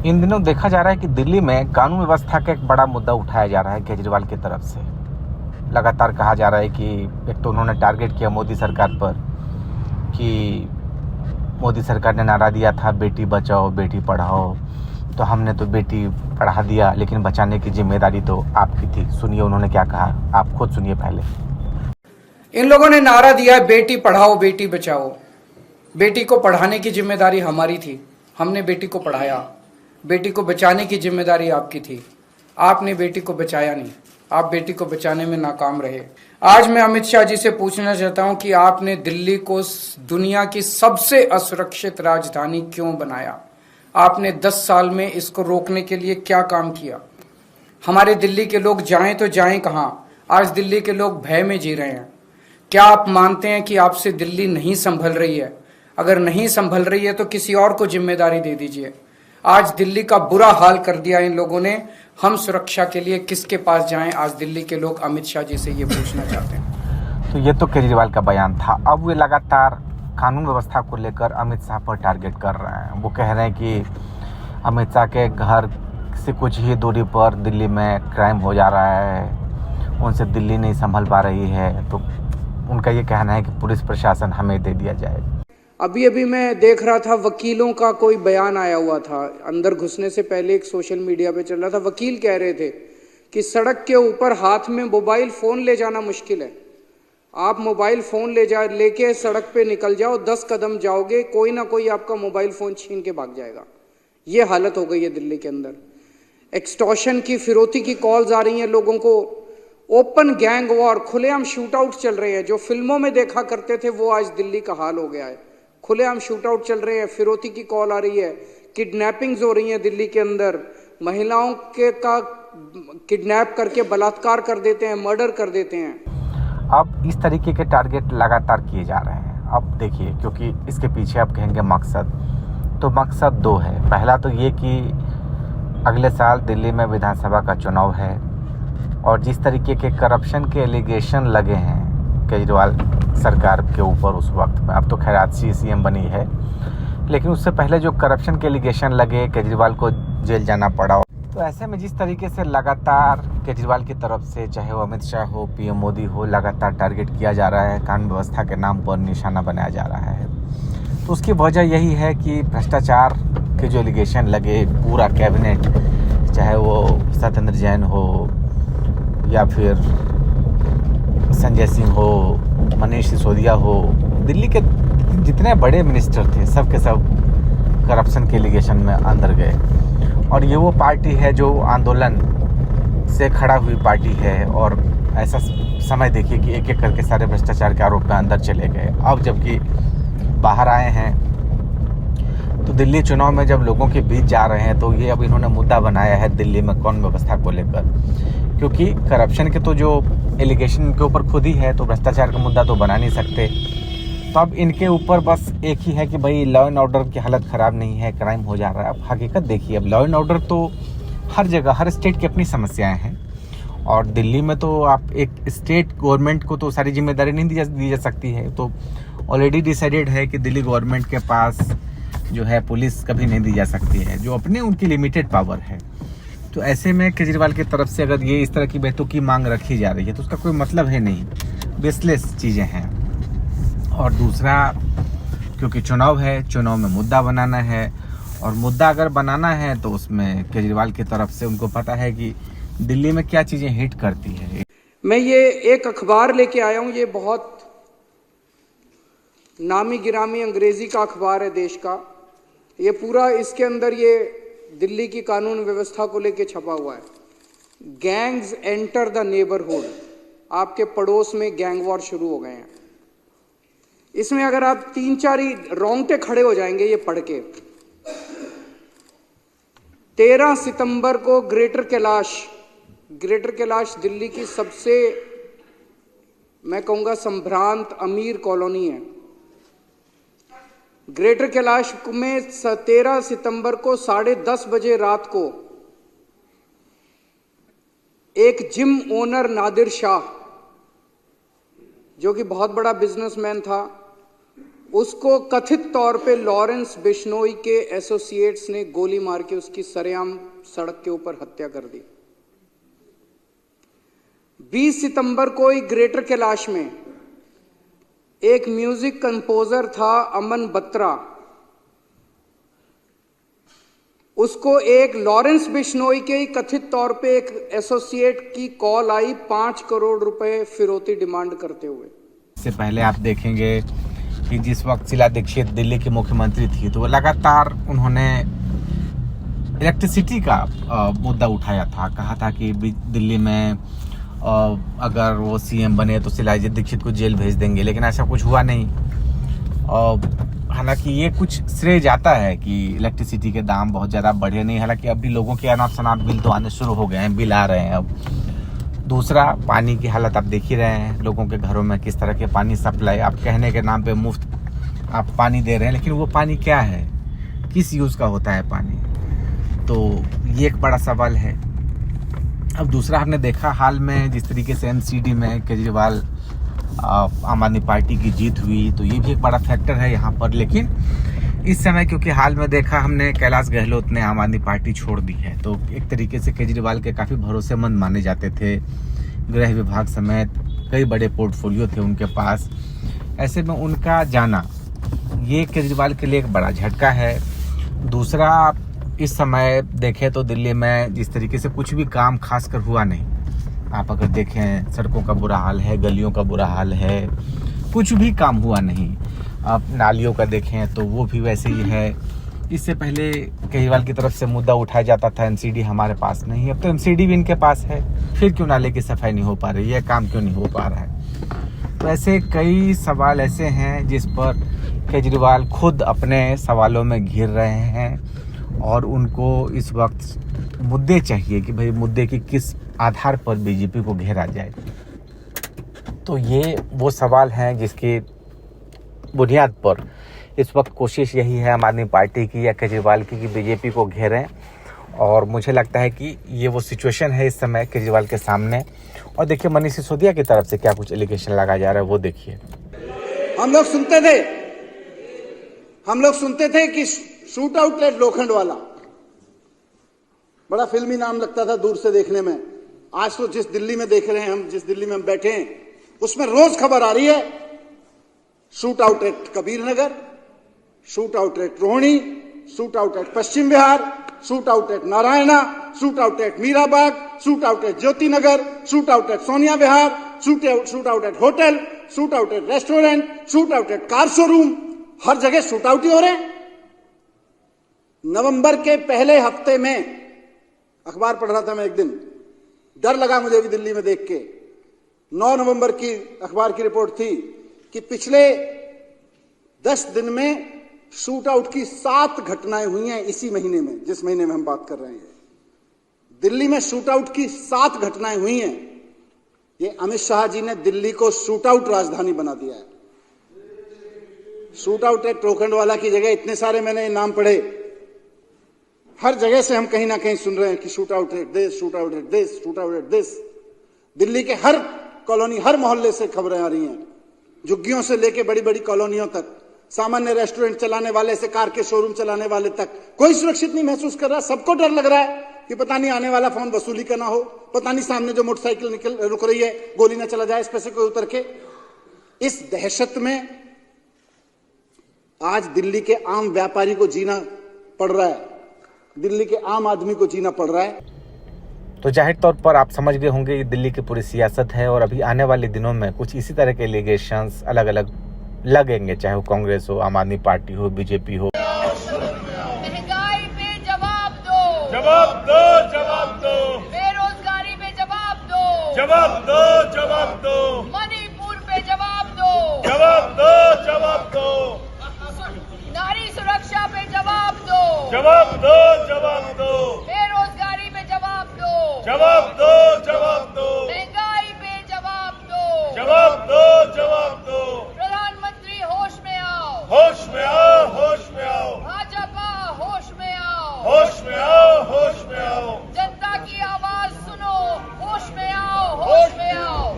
इन दिनों देखा जा रहा है कि दिल्ली में कानून व्यवस्था का एक बड़ा मुद्दा उठाया जा रहा है केजरीवाल की तरफ से। लगातार कहा जा रहा है कि एक तो उन्होंने टारगेट किया मोदी सरकार पर कि मोदी सरकार ने नारा दिया था बेटी बचाओ बेटी पढ़ाओ, तो हमने तो बेटी पढ़ा दिया लेकिन बचाने की जिम्मेदारी तो आपकी थी। सुनिए उन्होंने क्या कहा, आप खुद सुनिए पहले। इन लोगों ने नारा दिया है बेटी पढ़ाओ बेटी बचाओ, बेटी को पढ़ाने की जिम्मेदारी हमारी थी, हमने बेटी को पढ़ाया, बेटी को बचाने की जिम्मेदारी आपकी थी, आपने बेटी को बचाया नहीं, आप बेटी को बचाने में नाकाम रहे। आज मैं अमित शाह जी से पूछना चाहता हूं कि आपने दिल्ली को दुनिया की सबसे असुरक्षित राजधानी क्यों बनाया? आपने 10 साल में इसको रोकने के लिए क्या काम किया? हमारे दिल्ली के लोग जाएं तो जाएं कहां? आज दिल्ली के लोग भय में जी रहे हैं। क्या आप मानते हैं कि आपसे दिल्ली नहीं संभल रही है? अगर नहीं संभल रही है तो किसी और को जिम्मेदारी दे दीजिए। आज दिल्ली का बुरा हाल कर दिया इन लोगों ने। हम सुरक्षा के लिए किसके पास जाएं? आज दिल्ली के लोग अमित शाह जी से ये पूछना चाहते हैं। तो ये तो केजरीवाल का बयान था। अब वे लगातार कानून व्यवस्था को लेकर अमित शाह पर टारगेट कर रहे हैं। वो कह रहे हैं कि अमित शाह के घर से कुछ ही दूरी पर दिल्ली में क्राइम हो जा रहा है, उनसे दिल्ली नहीं संभल पा रही है। तो उनका ये कहना है कि पुलिस प्रशासन हमें दे दिया जाए। अभी अभी मैं देख रहा था, वकीलों का कोई बयान आया हुआ था। अंदर घुसने से पहले एक सोशल मीडिया पे चल रहा था। वकील कह रहे थे कि सड़क के ऊपर हाथ में मोबाइल फोन ले जाना मुश्किल है। आप मोबाइल फोन लेके सड़क पे निकल जाओ, 10 कदम जाओगे, कोई ना कोई आपका मोबाइल फोन छीन के भाग जाएगा। ये हालत हो गई है दिल्ली के अंदर। एक्सटॉर्शन की, फिरौती की कॉल्स आ रही हैं लोगों को। ओपन गैंग वॉर, खुलेआम शूट आउट चल रहे हैं। जो फिल्मों में देखा करते थे वो आज दिल्ली का हाल हो गया है। खुलेआम शूट आउट चल रहे हैं, फिरौती की कॉल आ रही है, किडनैपिंग्स हो रही हैं दिल्ली के अंदर। महिलाओं के का किडनैप करके बलात्कार कर देते हैं, मर्डर कर देते हैं। अब इस तरीके के टारगेट लगातार किए जा रहे हैं। अब देखिए, क्योंकि इसके पीछे आप कहेंगे मकसद, तो मकसद 2 है। पहला तो ये कि अगले साल दिल्ली में विधानसभा का चुनाव है और जिस तरीके के करप्शन के एलिगेशन लगे हैं केजरीवाल सरकार के ऊपर उस वक्त में, अब तो खैर आज सीएम बनी है, लेकिन उससे पहले जो करप्शन के एलिगेशन लगे, केजरीवाल को जेल जाना पड़ा। तो ऐसे में जिस तरीके से लगातार केजरीवाल की तरफ से, चाहे वो अमित शाह हो, पीएम मोदी हो, लगातार टारगेट किया जा रहा है, कानून व्यवस्था के नाम पर निशाना बनाया जा रहा है, तो उसकी वजह यही है कि भ्रष्टाचार के जो एलिगेशन लगे, पूरा कैबिनेट, चाहे वो सत्येंद्र जैन हो या फिर संजय सिंह हो, मनीष सिसोदिया हो, दिल्ली के जितने बड़े मिनिस्टर थे सब के सब करप्शन के एलिगेशन में अंदर गए। और ये वो पार्टी है जो आंदोलन से खड़ा हुई पार्टी है, और ऐसा समय देखिए कि एक एक करके सारे भ्रष्टाचार के आरोप में अंदर चले गए। अब जबकि बाहर आए हैं तो दिल्ली चुनाव में जब लोगों के बीच जा रहे हैं, तो ये अब इन्होंने मुद्दा बनाया है दिल्ली में कानून व्यवस्था को लेकर, क्योंकि करप्शन के तो जो एलिगेशन के ऊपर खुद ही है, तो भ्रष्टाचार का मुद्दा तो बना नहीं सकते। तो अब इनके ऊपर बस एक ही है कि भाई लॉ एंड ऑर्डर की हालत ख़राब नहीं है, क्राइम हो जा रहा है। अब हकीकत देखिए, अब लॉ एंड ऑर्डर तो हर जगह, हर स्टेट की अपनी समस्याएं हैं, और दिल्ली में तो आप एक स्टेट गवर्नमेंट को तो सारी जिम्मेदारी नहीं दी जा सकती है। तो ऑलरेडी डिसाइडेड है कि दिल्ली गवर्नमेंट के पास जो है पुलिस कभी नहीं दी जा सकती है, जो अपने उनकी लिमिटेड पावर है। तो ऐसे में केजरीवाल की तरफ से अगर ये इस तरह की बेतुकी की मांग रखी जा रही है तो उसका कोई मतलब है नहीं, बेसलेस चीज़ें हैं। और दूसरा, क्योंकि चुनाव है, चुनाव में मुद्दा बनाना है, और मुद्दा अगर बनाना है तो उसमें केजरीवाल की तरफ से उनको पता है कि दिल्ली में क्या चीज़ें हिट करती है। मैं ये एक अखबार लेके आया हूँ, ये बहुत नामी गिरामी अंग्रेजी का अखबार है देश का। ये पूरा, इसके अंदर ये दिल्ली की कानून व्यवस्था को लेके छपा हुआ है। गैंग्स एंटर द नेबरहुड, आपके पड़ोस में गैंग वॉर शुरू हो गए हैं। इसमें अगर आप 3-4 ही रोंगटे खड़े हो जाएंगे ये पढ़ के। 13 सितंबर को ग्रेटर कैलाश दिल्ली की सबसे, मैं कहूंगा, संभ्रांत अमीर कॉलोनी है। ग्रेटर कैलाश में 13 सितंबर को 10:30 बजे रात को एक जिम ओनर नादिर शाह, जो कि बहुत बड़ा बिजनेसमैन था, उसको कथित तौर पे लॉरेंस बिश्नोई के एसोसिएट्स ने गोली मार के उसकी सरेआम सड़क के ऊपर हत्या कर दी। 20 सितंबर को ही ग्रेटर कैलाश में एक म्यूजिक कंपोजर था अमन बत्रा, उसको एक लॉरेंस बिश्नोई के ही कथित तौर पे एक एसोसिएट की कॉल आई 5 करोड़ रुपए फिरौती डिमांड करते हुए। इससे पहले आप देखेंगे कि जिस वक्त शीला दीक्षित दिल्ली की मुख्यमंत्री थी तो वो लगातार उन्होंने इलेक्ट्रिसिटी का मुद्दा उठाया था। कहा था कि दिल्ली में अगर वो सीएम बने तो शीला दीक्षित को जेल भेज देंगे, लेकिन ऐसा कुछ हुआ नहीं। हालांकि ये कुछ श्रेय जाता है कि इलेक्ट्रिसिटी के दाम बहुत ज़्यादा बढ़े नहीं। हालांकि अभी लोगों के अनाप शनाप बिल तो आने शुरू हो गए हैं, बिल आ रहे हैं अब। दूसरा, पानी की हालत आप देख ही रहे हैं, लोगों के घरों में किस तरह के पानी सप्लाई। आप कहने के नाम पे मुफ्त आप पानी दे रहे हैं, लेकिन वो पानी क्या है, किस यूज़ का होता है पानी, तो ये एक बड़ा सवाल है। अब दूसरा, हमने देखा हाल में जिस तरीके से एमसीडी में केजरीवाल आम आदमी पार्टी की जीत हुई, तो ये भी एक बड़ा फैक्टर है यहाँ पर। लेकिन इस समय क्योंकि हाल में देखा हमने कैलाश गहलोत ने आम आदमी पार्टी छोड़ दी है, तो एक तरीके से केजरीवाल के काफ़ी भरोसेमंद माने जाते थे। गृह विभाग समेत कई बड़े पोर्टफोलियो थे उनके पास। ऐसे में उनका जाना ये केजरीवाल के लिए एक बड़ा झटका है। दूसरा, इस समय देखें तो दिल्ली में जिस तरीके से कुछ भी काम खासकर हुआ नहीं। आप अगर देखें, सड़कों का बुरा हाल है, गलियों का बुरा हाल है, कुछ भी काम हुआ नहीं। आप नालियों का देखें तो वो भी वैसे ही है। इससे पहले केजरीवाल की तरफ से मुद्दा उठाया जाता था एमसीडी हमारे पास नहीं, अब तो एमसीडी भी इनके पास है, फिर क्यों नाले की सफाई नहीं हो पा रही है, काम क्यों नहीं हो पा रहा है। तो ऐसे कई सवाल ऐसे हैं जिस पर केजरीवाल खुद अपने सवालों में घिर रहे हैं और उनको इस वक्त मुद्दे चाहिए कि भाई मुद्दे की किस आधार पर बीजेपी को घेरा जाए। तो ये वो सवाल हैं जिसकी बुनियाद पर इस वक्त कोशिश यही है आम आदमी पार्टी की या केजरीवाल की कि बीजेपी को घेरें। और मुझे लगता है कि ये वो सिचुएशन है इस समय केजरीवाल के सामने। और देखिए मनीष सिसोदिया की तरफ से क्या कुछ एलिगेशन लगाया जा रहा है वो देखिए। हम लोग सुनते थे कि शूट आउट एट लोखंड वाला बड़ा फिल्मी नाम लगता था दूर से देखने में। आज तो जिस दिल्ली में देख रहे हैं हम, जिस दिल्ली में हम बैठे हैं, उसमें रोज खबर आ रही है shootout at Kabir Nagar, shootout at Rohini, shootout at Paschim Vihar, shootout at Narayana, shootout at Mirabagh, shootout at Jyoti Nagar, shootout at Sonia Vihar, shootout at hotel, shootout at restaurant, shootout at car showroom. हर जगह shoot out ही हो रहे हैं। नवंबर के पहले हफ्ते में अखबार पढ़ रहा था मैं एक दिन, डर लगा मुझे भी दिल्ली में देख के। 9 नवंबर की अखबार की रिपोर्ट थी कि पिछले 10 दिन में शूट आउट की 7 घटनाएं हुई हैं इसी महीने में, जिस महीने में हम बात कर रहे हैं। दिल्ली में शूट आउट की 7 घटनाएं हुई हैं। ये अमित शाह जी ने दिल्ली को शूट आउट राजधानी बना दिया है। शूट आउट एट लोखंड वाला की जगह इतने सारे मैंने नाम पढ़े। हर जगह से हम कहीं ना कहीं सुन रहे हैं कि shoot out at this, shoot out at this, shoot out at this. Delhi के हर कॉलोनी, हर मोहल्ले से खबरें आ रही हैं, झुग्गियों से लेके बड़ी बड़ी कॉलोनियों तक, सामान्य रेस्टोरेंट चलाने वाले से कार के शोरूम चलाने वाले तक, कोई सुरक्षित नहीं महसूस कर रहा। सबको डर लग रहा है कि पता नहीं आने वाला फोन वसूली का ना हो, पता नहीं सामने जो मोटरसाइकिल रुक रही है गोली ना चला जाए इस पे से कोई उतर के। इस दहशत में आज दिल्ली के आम व्यापारी को जीना पड़ रहा है, दिल्ली के आम आदमी को जीना पड़ रहा है। तो जाहिर तौर पर आप समझ गए होंगे ये दिल्ली की पूरी सियासत है और अभी आने वाले दिनों में कुछ इसी तरह के एलिगेशंस अलग अलग लगेंगे, चाहे वो कांग्रेस हो, आम आदमी पार्टी हो, बीजेपी हो। महंगाई पे जवाब दो, जवाब दो, जवाब दो, बेरोजगारी पे जवाब दो, जवाब दो, जवाब दो, मणिपुर पे जवाब दो, जवाब दो, जवाब दो, नारी सुरक्षा पे जवाब दो, जवाब दो, जवाब दो, बेरोजगारी पे जवाब दो, जवाब दो, जवाब दो, महंगाई पे जवाब दो, जवाब दो, जवाब दो। प्रधानमंत्री होश में आओ, होश में आओ, होश में आओ, भाजपा होश में आओ, होश में आओ, होश में आओ, जनता की आवाज सुनो, होश में आओ, होश में आओ।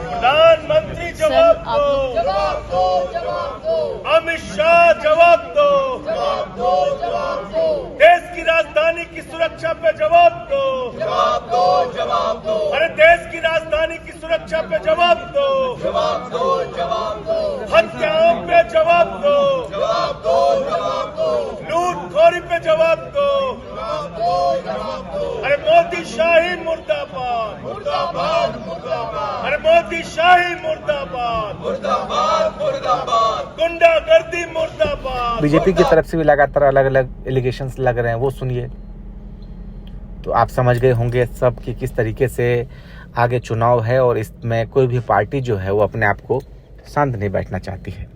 प्रधानमंत्री जवाब आप दो। जवाब दो जवाब दो अमित शाह जवाब दो जवाब दो जवाब दो देश की राजधानी की सुरक्षा पे जवाब दो जवाब दो जवाब दो अरे देश की राजधानी की सुरक्षा पे जवाब दो जवाब दो जवाब दो हत्याओं पे जवाब दो जवाब दो जवाब दो लूटखोरी पे जवाब दो अरे मोदी शाही मुर्दाबाद मुर्दाबाद मुर्दाबाद अरे मोदी शाही मुर्दाबाद मुर्दाबाद मुर्दाबाद गुंडागर्दी मुर्दाबाद बीजेपी की तरफ से भी लगातार अलग अलग एलिगेशंस लग रहे हैं, वो सुनिए तो आप समझ गए होंगे सब कि किस तरीके से आगे चुनाव है और इसमें कोई भी पार्टी जो है वो अपने आप को शांत नहीं बैठना चाहती है।